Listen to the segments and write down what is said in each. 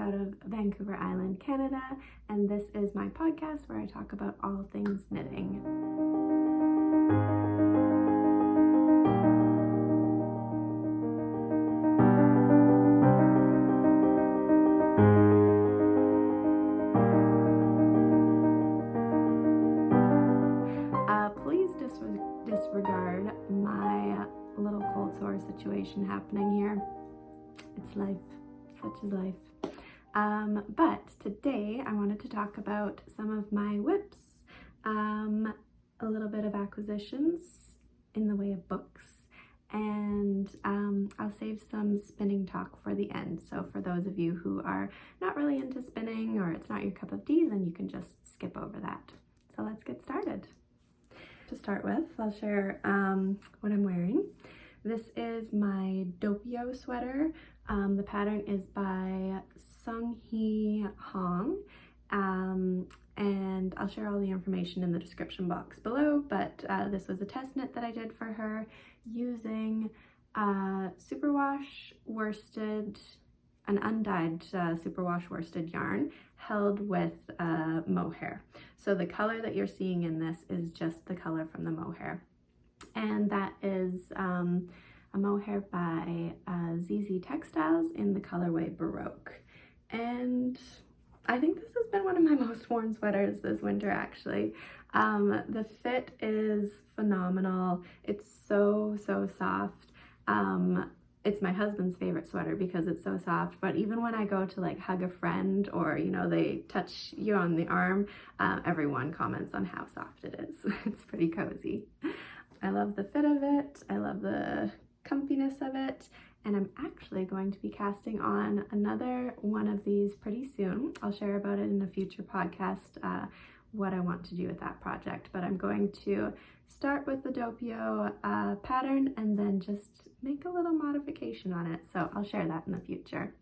out of Vancouver Island, Canada, and this is my podcast where I talk about all things knitting. Please disregard my little cold sore situation happening here. It's life, such is life. But today I wanted to talk about some of my whips, a little bit of acquisitions in the way of books, and I'll save some spinning talk for the end. So for those of you who are not really into spinning or it's not your cup of tea, then you can just skip over that. So let's get started. To start with, I'll share what I'm wearing. This is my Doppio sweater. The pattern is by Seunghee Hong, and I'll share all the information in the description box below, but this was a test knit that I did for her using superwash worsted, an undyed superwash worsted yarn held with mohair. So the color that you're seeing in this is just the color from the mohair, and that is a mohair by Zeezee Textiles in the colorway Baroque. And I think this has been one of my most worn sweaters this winter, actually. The fit is phenomenal. It's so soft. It's my husband's favorite sweater because it's so soft, but even when I go to like hug a friend or, you know, they touch you on the arm, everyone comments on how soft it is. It's pretty cozy. I love the fit of it. I love the comfiness of it, and I'm actually going to be casting on another one of these pretty soon. I'll share about it in a future podcast, what I want to do with that project, but I'm going to start with the Doppio pattern and then just make a little modification on it, so I'll share that in the future.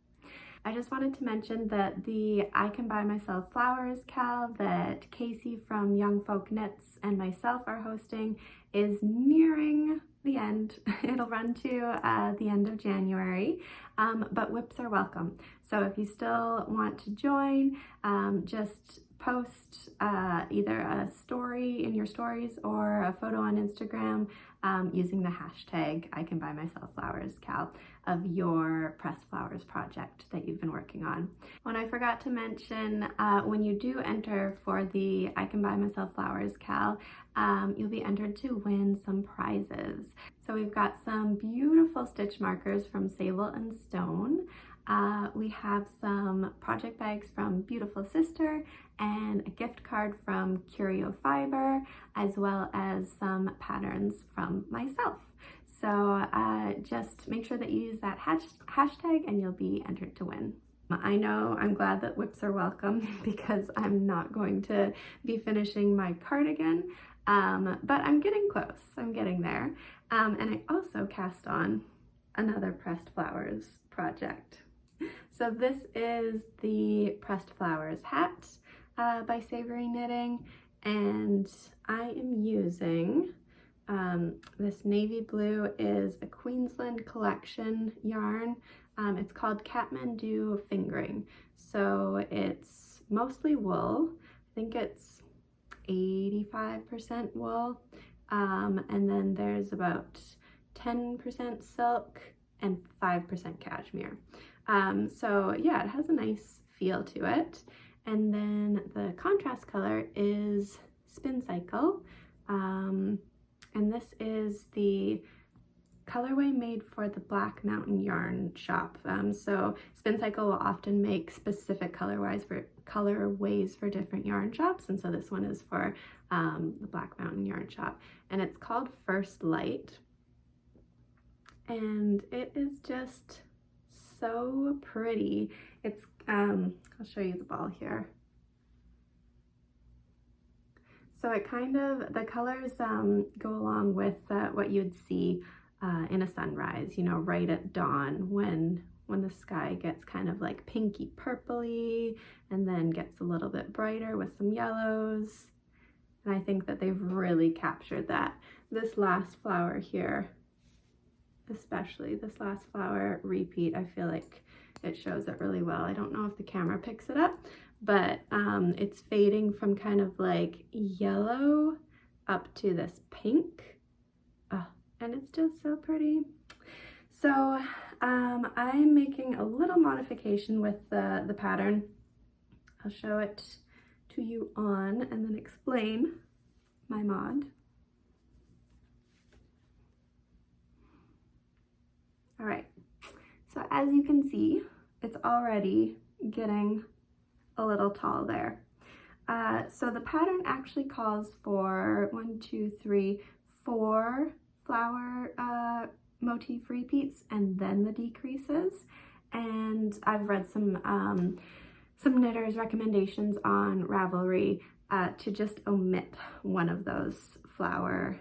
I just wanted to mention that the I Can Buy Myself Flowers Cal that Casey from Young Folk Knits and myself are hosting is nearing the end. It'll run to the end of January, but whips are welcome. So if you still want to join, just post either a story in your stories or a photo on Instagram using the hashtag I Can Buy Myself Flowers Cal of your pressed flowers project that you've been working on. When I forgot to mention, when you do enter for the I Can Buy Myself Flowers Cal, you'll be entered to win some prizes. So we've got some beautiful stitch markers from Sable & Stone. We have some project bags from Beautiful Sister and a gift card from Curio Fibre, as well as some patterns from myself. So just make sure that you use that hashtag and you'll be entered to win. I know I'm glad that whips are welcome because I'm not going to be finishing my cardigan, but I'm getting close. I'm getting there. And I also cast on another pressed flowers project. So this is the Pressed Flowers hat by Savory Knitting, and I am using this navy blue is a Queensland collection yarn. It's called Kathmandu Fingering. So it's mostly wool. I think it's 85% wool, and then there's about 10% silk and 5% cashmere. So yeah, it has a nice feel to it. And then the contrast color is Spincycle, and this is the colorway made for the Black Mountain Yarn shop. So Spincycle will often make specific colorways for different yarn shops, and so this one is for the Black Mountain Yarn shop, and it's called First Light, and it is just so pretty. It's I'll show you the ball here. So it kind of, the colors go along with what you'd see in a sunrise, you know, right at dawn when the sky gets kind of like pinky purpley and then gets a little bit brighter with some yellows. And I think that they've really captured that. This last flower here, especially this last flower repeat, I feel like it shows it really well. I don't know if the camera picks it up, but it's fading from kind of like yellow up to this pink. Oh, and it's just so pretty. So I'm making a little modification with the pattern. I'll show it to you on and then explain my mod. All right, so as you can see, it's already getting a little tall there. So the pattern actually calls for 4 flower motif repeats and then the decreases. And I've read some knitters' recommendations on Ravelry to just omit one of those flower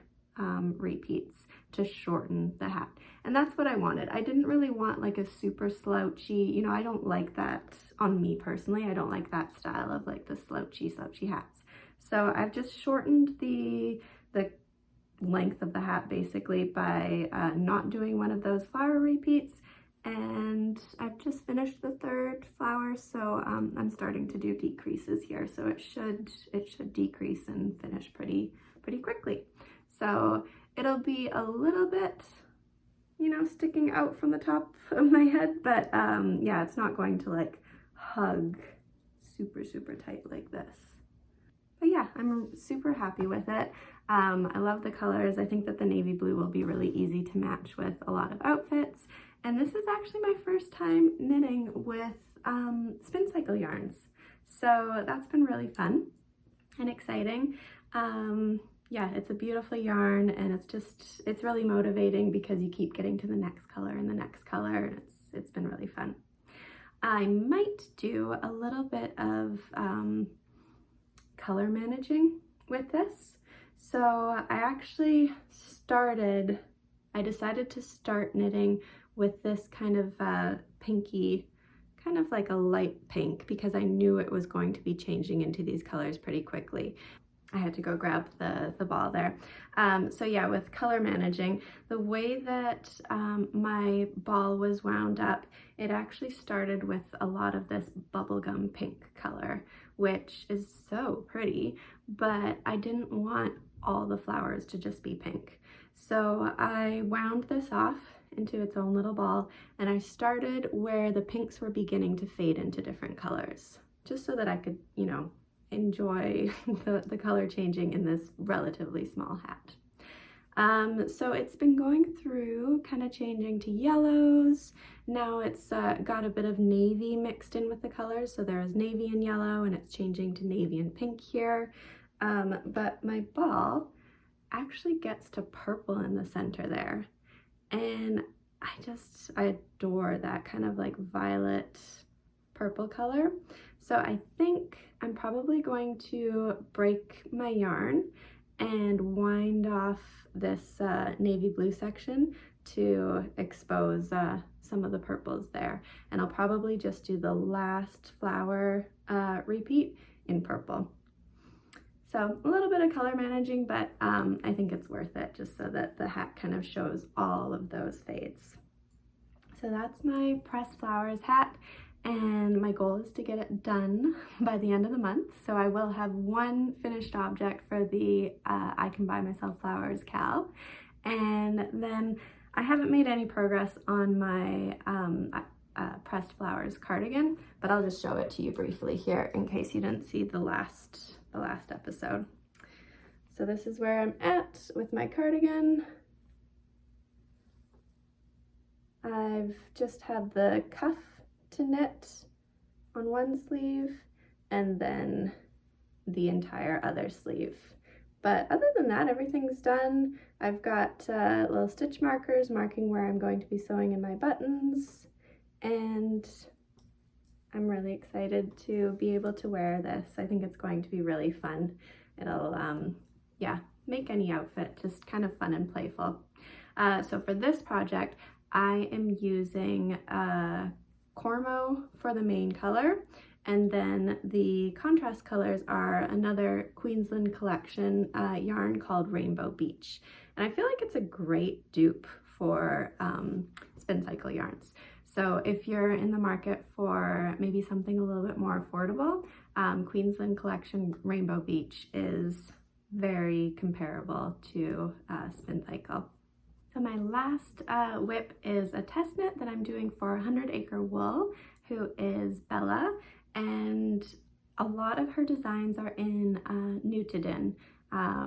repeats to shorten the hat. And that's what I wanted. I didn't really want like a super slouchy, you know, I don't like that on me personally. I don't like that style of like the slouchy hats. So I've just shortened the length of the hat basically by not doing one of those flower repeats. And I've just finished the 3rd flower, so I'm starting to do decreases here. So it should decrease and finish pretty quickly. So it'll be a little bit, you know, sticking out from the top of my head, but yeah, it's not going to like hug super tight like this. But yeah, I'm super happy with it. I love the colors. I think that the navy blue will be really easy to match with a lot of outfits. And this is actually my first time knitting with Spincycle yarns. So that's been really fun and exciting. Yeah, it's a beautiful yarn, and it's really motivating because you keep getting to the next color and the next color, and it's been really fun. I might do a little bit of color managing with this. So I decided to start knitting with this kind of pinky, kind of like a light pink, because I knew it was going to be changing into these colors pretty quickly. I had to go grab the ball there. So yeah, with color managing, the way that my ball was wound up, it actually started with a lot of this bubblegum pink color, which is so pretty, but I didn't want all the flowers to just be pink. So I wound this off into its own little ball, and I started where the pinks were beginning to fade into different colors, just so that I could, you know, enjoy the color changing in this relatively small hat. So it's been going through, kind of changing to yellows. Now it's got a bit of navy mixed in with the colors, so there's navy and yellow, and it's changing to navy and pink here. But my ball actually gets to purple in the center there, and I adore that kind of like violet purple color. So I think I'm probably going to break my yarn and wind off this navy blue section to expose some of the purples there. And I'll probably just do the last flower repeat in purple. So a little bit of color managing, but I think it's worth it just so that the hat kind of shows all of those fades. So that's my pressed flowers hat, and my goal is to get it done by the end of the month. So I will have one finished object for the I Can Buy Myself Flowers cal, and then I haven't made any progress on my pressed flowers cardigan, but I'll just show it to you briefly here in case you didn't see the last episode. So this is where I'm at with my cardigan. I've just had the cuff to knit on one sleeve and then the entire other sleeve. But other than that, everything's done. I've got little stitch markers marking where I'm going to be sewing in my buttons, and I'm really excited to be able to wear this. I think it's going to be really fun. It'll, yeah, make any outfit just kind of fun and playful. So for this project, I am using Cormo for the main color, and then the contrast colors are another Queensland collection yarn called Rainbow Beach. And I feel like it's a great dupe for Spincycle yarns So if you're in the market for maybe something a little bit more affordable, Queensland Collection Rainbow Beach is very comparable to Spincycle. So my last whip is a test knit that I'm doing for 100 Acre Wool, who is Bella, and a lot of her designs are in Nutiden,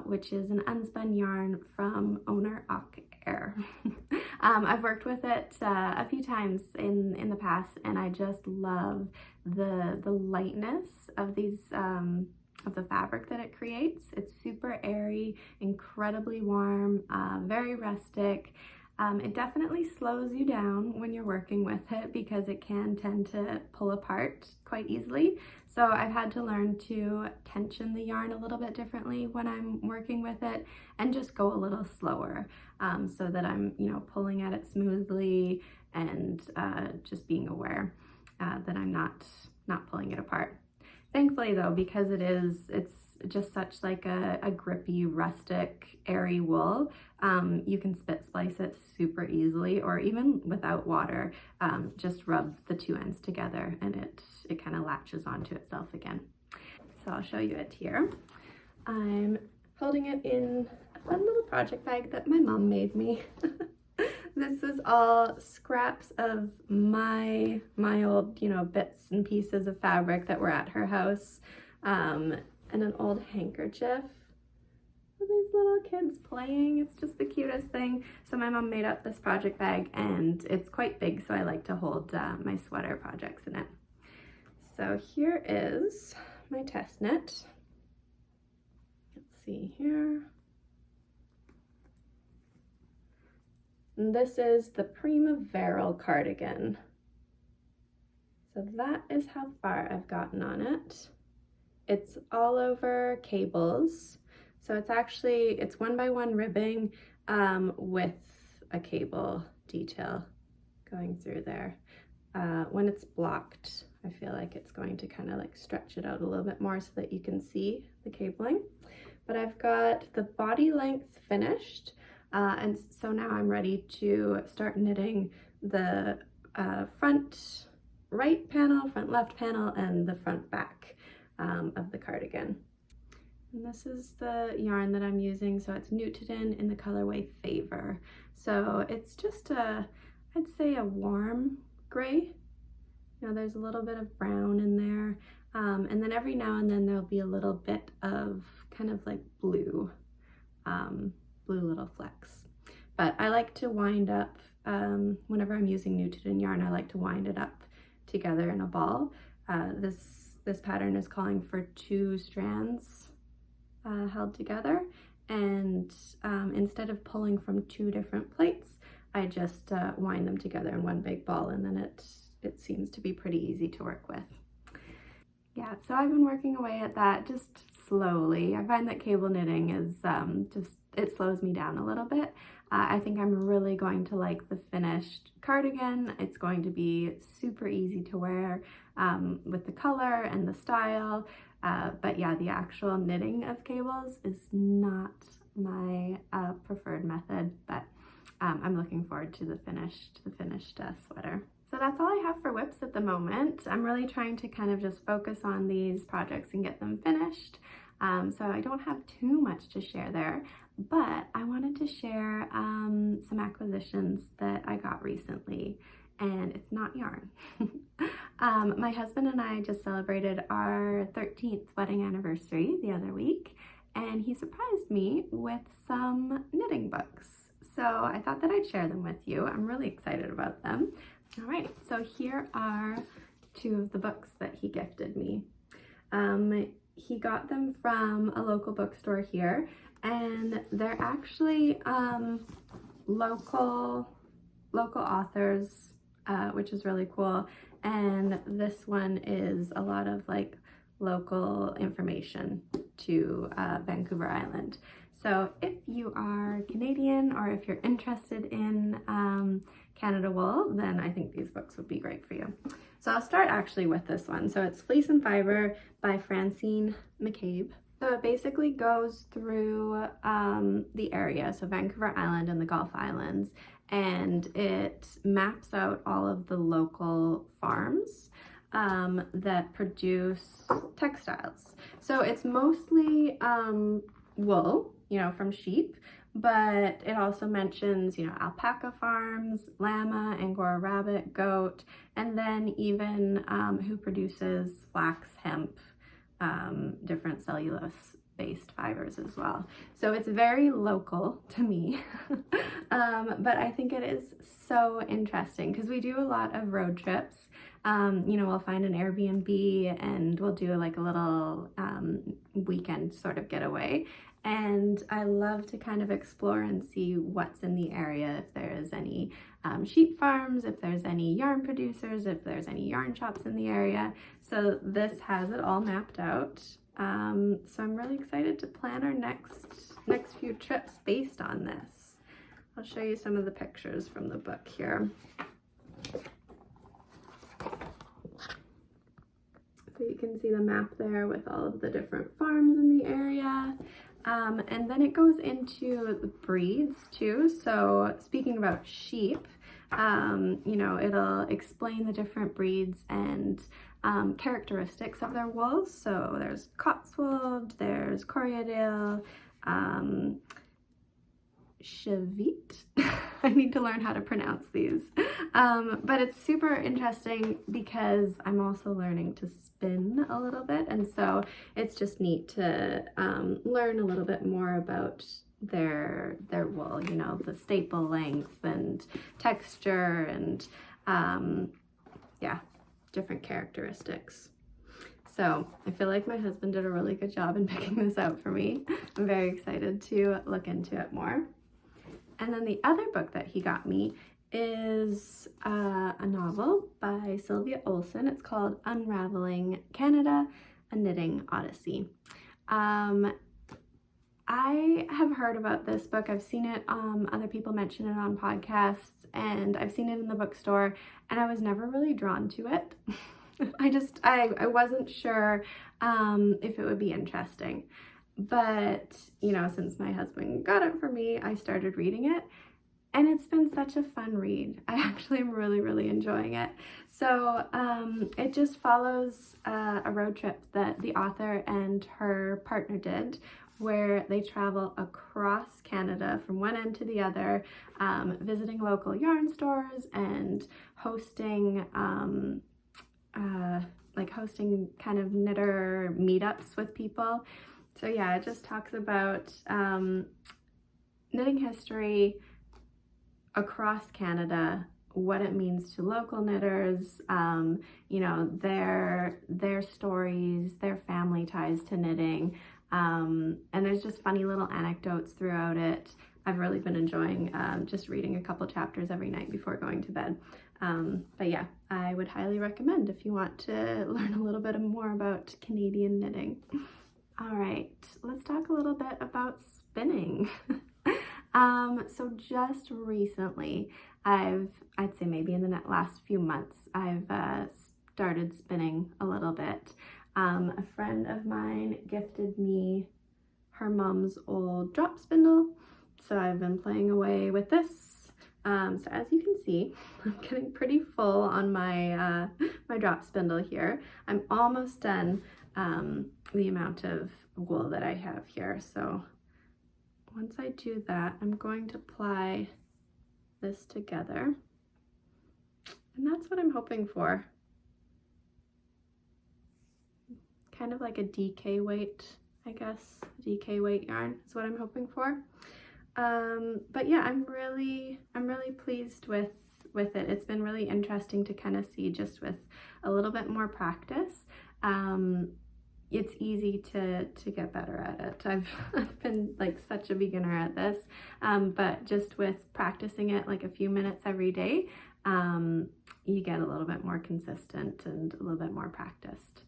which is an unspun yarn from owner AQUISITIONS. I've worked with it a few times in the past, and I just love the lightness of these of the fabric that it creates. It's super airy, incredibly warm, very rustic. It definitely slows you down when you're working with it because it can tend to pull apart quite easily. So I've had to learn to tension the yarn a little bit differently when I'm working with it and just go a little slower so that I'm, you know, pulling at it smoothly and just being aware that I'm not pulling it apart. Thankfully though, because it's just such like a grippy, rustic, airy wool, you can spit splice it super easily, or even without water, just rub the two ends together and it kind of latches onto itself again. So I'll show you it here. I'm holding it in a fun little project bag that my mom made me. This is all scraps of my old, you know, bits and pieces of fabric that were at her house, and an old handkerchief with these little kids playing. It's just the cutest thing. So my mom made up this project bag, and it's quite big, so I like to hold my sweater projects in it. So here is my test knit. Let's see here. And this is the Primaveral cardigan. So that is how far I've gotten on it. It's all over cables. So it's 1x1 ribbing with a cable detail going through there. When it's blocked, I feel like it's going to kind of like stretch it out a little bit more so that you can see the cabling. But I've got the body length finished. And so now I'm ready to start knitting the front right panel, front left panel, and the front back of the cardigan. And this is the yarn that I'm using. So it's Nutiden in the colorway Fibre. So it's just I'd say a warm gray. You know, there's a little bit of brown in there. And then every now and then there'll be a little bit of kind of like blue. Blue little flecks. But I like to wind up, whenever I'm using Nutiden yarn, I like to wind it up together in a ball. This pattern is calling for 2 strands held together, and instead of pulling from 2 different plates, I just wind them together in one big ball, and then it seems to be pretty easy to work with. Yeah, so I've been working away at that just slowly. I find that cable knitting is it slows me down a little bit. I think I'm really going to like the finished cardigan. It's going to be super easy to wear with the color and the style. But yeah, the actual knitting of cables is not my preferred method, but I'm looking forward to the finished sweater. So that's all I have for whips at the moment. I'm really trying to kind of just focus on these projects and get them finished. So I don't have too much to share there, but I wanted to share some acquisitions that I got recently, and it's not yarn. My husband and I just celebrated our 13th wedding anniversary the other week, and he surprised me with some knitting books. So I thought that I'd share them with you. I'm really excited about them. All right, so here are 2 of the books that he gifted me. He got them from a local bookstore here, and they're actually local authors, which is really cool. And this one is a lot of like local information to Vancouver Island. So if you are Canadian or if you're interested in Canada wool, then I think these books would be great for you. So I'll start actually with this one. So it's Fleece and Fibre by Francine McCabe. So it basically goes through the area, so Vancouver Island and the Gulf Islands, and it maps out all of the local farms that produce textiles. So it's mostly wool, you know, from sheep, but it also mentions, you know, alpaca farms, llama, Angora rabbit, goat, and then even who produces flax, hemp, different cellulose-based fibers as well. So it's very local to me, but I think it is so interesting because we do a lot of road trips. You know, we'll find an Airbnb and we'll do like a little weekend sort of getaway. And I love to kind of explore and see what's in the area, if there's any sheep farms, if there's any yarn producers, if there's any yarn shops in the area. So this has it all mapped out. So I'm really excited to plan our next few trips based on this. I'll show you some of the pictures from the book here. So you can see the map there with all of the different farms in the area. And then it goes into the breeds too. So speaking about sheep, you know, it'll explain the different breeds and characteristics of their wool. So there's Cotswold, there's Corriedale, Cheviot. I need to learn how to pronounce these. But it's super interesting because I'm also learning to spin a little bit, and so it's just neat to learn a little bit more about their wool, you know, the staple length and texture and yeah, different characteristics. So I feel like my husband did a really good job in picking this out for me. I'm very excited to look into it more. And then the other book that he got me is a novel by Sylvia Olsen. It's called Unravelling Canada, a Knitting Odyssey. I have heard about this book. I've seen it, other people mention it on podcasts, and I've seen it in the bookstore, and I was never really drawn to it. I wasn't sure if it would be interesting. But, you know, since my husband got it for me, I started reading it, and it's been such a fun read. I actually am really, really enjoying it. So it just follows a road trip that the author and her partner did, where they travel across Canada from one end to the other, visiting local yarn stores and hosting hosting kind of knitter meetups with people. So yeah, it just talks about knitting history across Canada, what it means to local knitters, you know, their stories, their family ties to knitting, and there's just funny little anecdotes throughout it. I've really been enjoying just reading a couple chapters every night before going to bed. But yeah, I would highly recommend if you want to learn a little bit more about Canadian knitting. All right, let's talk a little bit about spinning. So just recently, I'd say maybe in the last few months, I've started spinning a little bit. A friend of mine gifted me her mom's old drop spindle, so I've been playing away with this. So as you can see, I'm getting pretty full on my my drop spindle here. I'm almost done the amount of wool that I have here. So once I do that, I'm going to ply this together, and that's what I'm hoping for. Kind of like a DK weight, I guess. DK weight yarn is what I'm hoping for. But yeah, I'm really pleased with it. It's been really interesting to kind of see, just with a little bit more practice. It's easy to get better at it. I've been like such a beginner at this, but just with practicing it like a few minutes every day, you get a little bit more consistent and a little bit more practiced.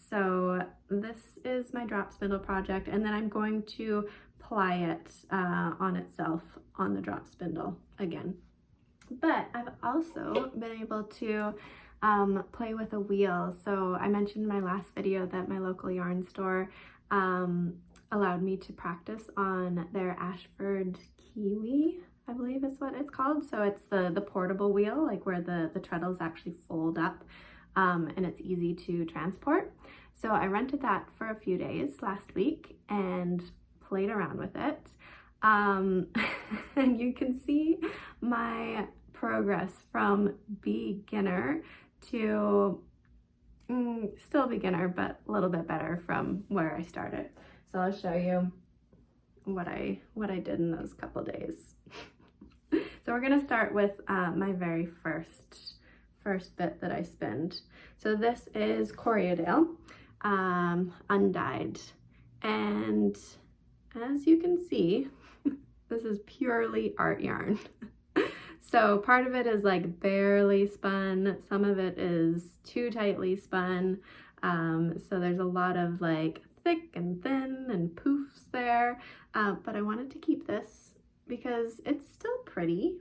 So this is my drop spindle project, and then I'm going to ply it on itself on the drop spindle again. But I've also been able to play with a wheel. So I mentioned in my last video that my local yarn store allowed me to practice on their Ashford Kiwi, I believe is what it's called. So it's the portable wheel, like where the treadles actually fold up, and it's easy to transport. So I rented that for a few days last week and played around with it. And you can see my progress from beginner to still beginner, but a little bit better from where I started. So I'll show you what I did in those couple days. So we're gonna start with my very first bit that I spinned. So this is Corriedale, undyed, and as you can see, this is purely art yarn. So part of it is like barely spun, some of it is too tightly spun, so there's a lot of like thick and thin and poofs there, but I wanted to keep this because it's still pretty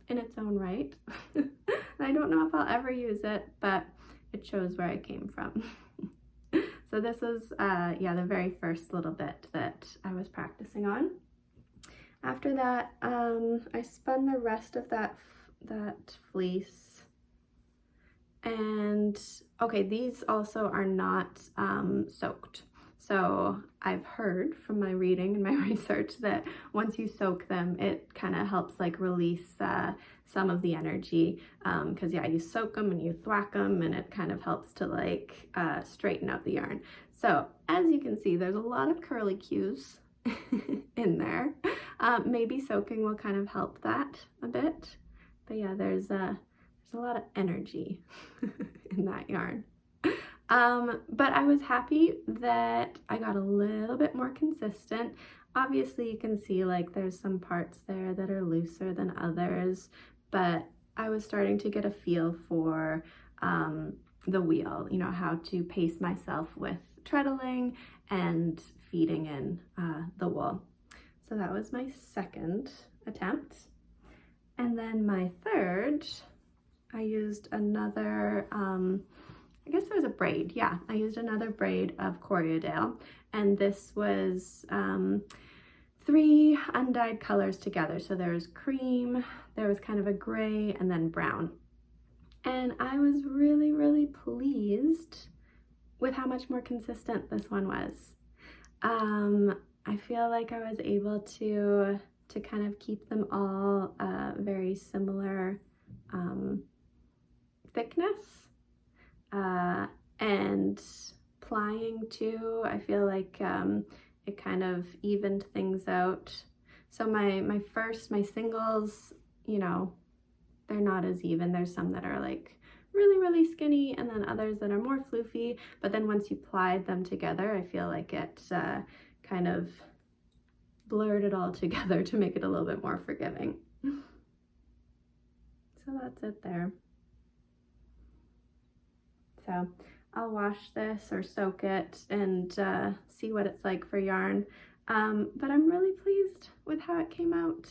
in its own right. I don't know if I'll ever use it, but it shows where I came from. So this is yeah, the very first little bit that I was practicing on. After that, I spun the rest of that fleece. And okay, these also are not soaked. So I've heard from my reading and my research that once you soak them, it kind of helps like release some of the energy, because yeah, you soak them and you thwack them and it kind of helps to like straighten out the yarn. So as you can see, there's a lot of curly cues in there. Maybe soaking will kind of help that a bit, but yeah, there's a lot of energy in that yarn. But I was happy that I got a little bit more consistent. Obviously you can see like there's some parts there that are looser than others, but I was starting to get a feel for the wheel, you know, how to pace myself with treadling and feeding in the wool. So that was my second attempt. And then my third, I used another, I guess it was a braid. Yeah, I used another braid of Corriedale, and this was 3 undyed colors together. So there was cream, there was kind of a gray, and then brown. And I was really, really pleased with how much more consistent this one was. I feel like I was able to kind of keep them all very similar thickness, and plying too. I feel like it kind of evened things out. So my singles, you know, they're not as even. There's some that are like really, really skinny, and then others that are more floofy. But then once you plied them together, I feel like it kind of blurred it all together to make it a little bit more forgiving. So that's it there. So I'll wash this or soak it and see what it's like for yarn. But I'm really pleased with how it came out.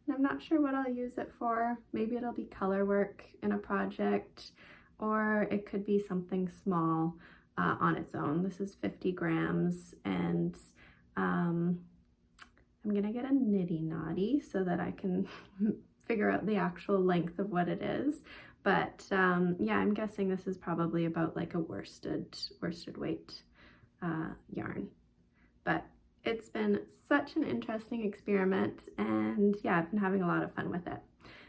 And I'm not sure what I'll use it for. Maybe it'll be color work in a project, or it could be something small on its own. This is 50 grams, and I'm gonna get a nitty knotty so that I can figure out the actual length of what it is. But yeah, I'm guessing this is probably about like a worsted weight yarn. But it's been such an interesting experiment, and yeah, I've been having a lot of fun with it.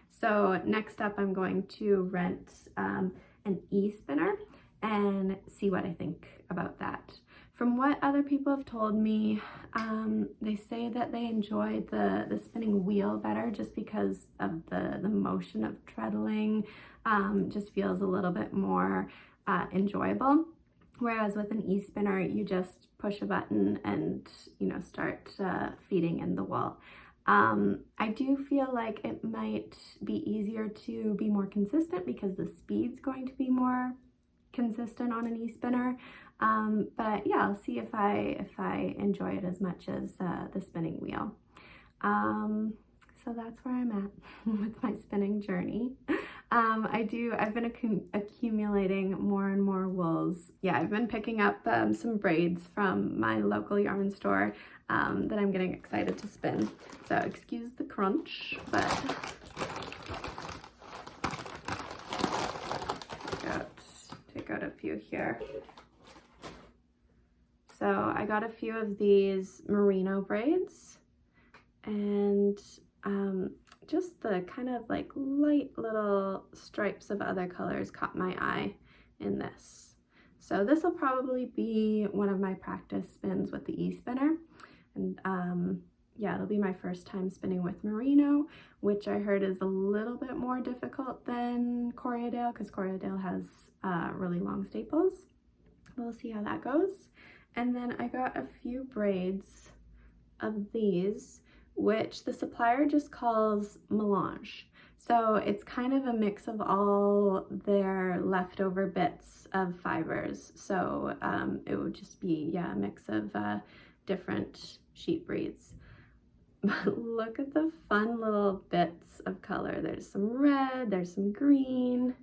So next up, I'm going to rent an e-spinner and see what I think about that. From what other people have told me, they say that they enjoy the spinning wheel better just because of the motion of treadling. Just feels a little bit more enjoyable. Whereas with an e-spinner, you just push a button and, you know, start feeding in the wool. I do feel like it might be easier to be more consistent because the speed's going to be more consistent on an e-spinner. But yeah, I'll see if I enjoy it as much as the spinning wheel. So that's where I'm at with my spinning journey. I've been accumulating more and more wools. Yeah, I've been picking up some braids from my local yarn store that I'm getting excited to spin. So excuse the crunch, but take out a few here. So I got a few of these Merino braids, and just the kind of like light little stripes of other colors caught my eye in this. So this will probably be one of my practice spins with the e-spinner. And yeah, it'll be my first time spinning with Merino, which I heard is a little bit more difficult than Corriedale because Corriedale has really long staples. We'll see how that goes. And then I got a few braids of these, which the supplier just calls melange. So it's kind of a mix of all their leftover bits of fibers. So it would just be, yeah, a mix of different sheep breeds. But look at the fun little bits of color. There's some red, there's some green.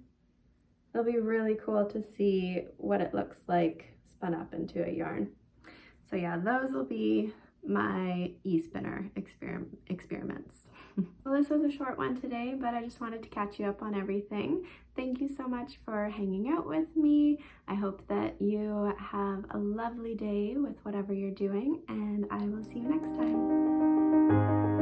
It'll be really cool to see what it looks like spun up into a yarn. So yeah, those will be my e-spinner experiments. Well, this was a short one today, but I just wanted to catch you up on everything. Thank you so much for hanging out with me. I hope that you have a lovely day with whatever you're doing, and I will see you next time.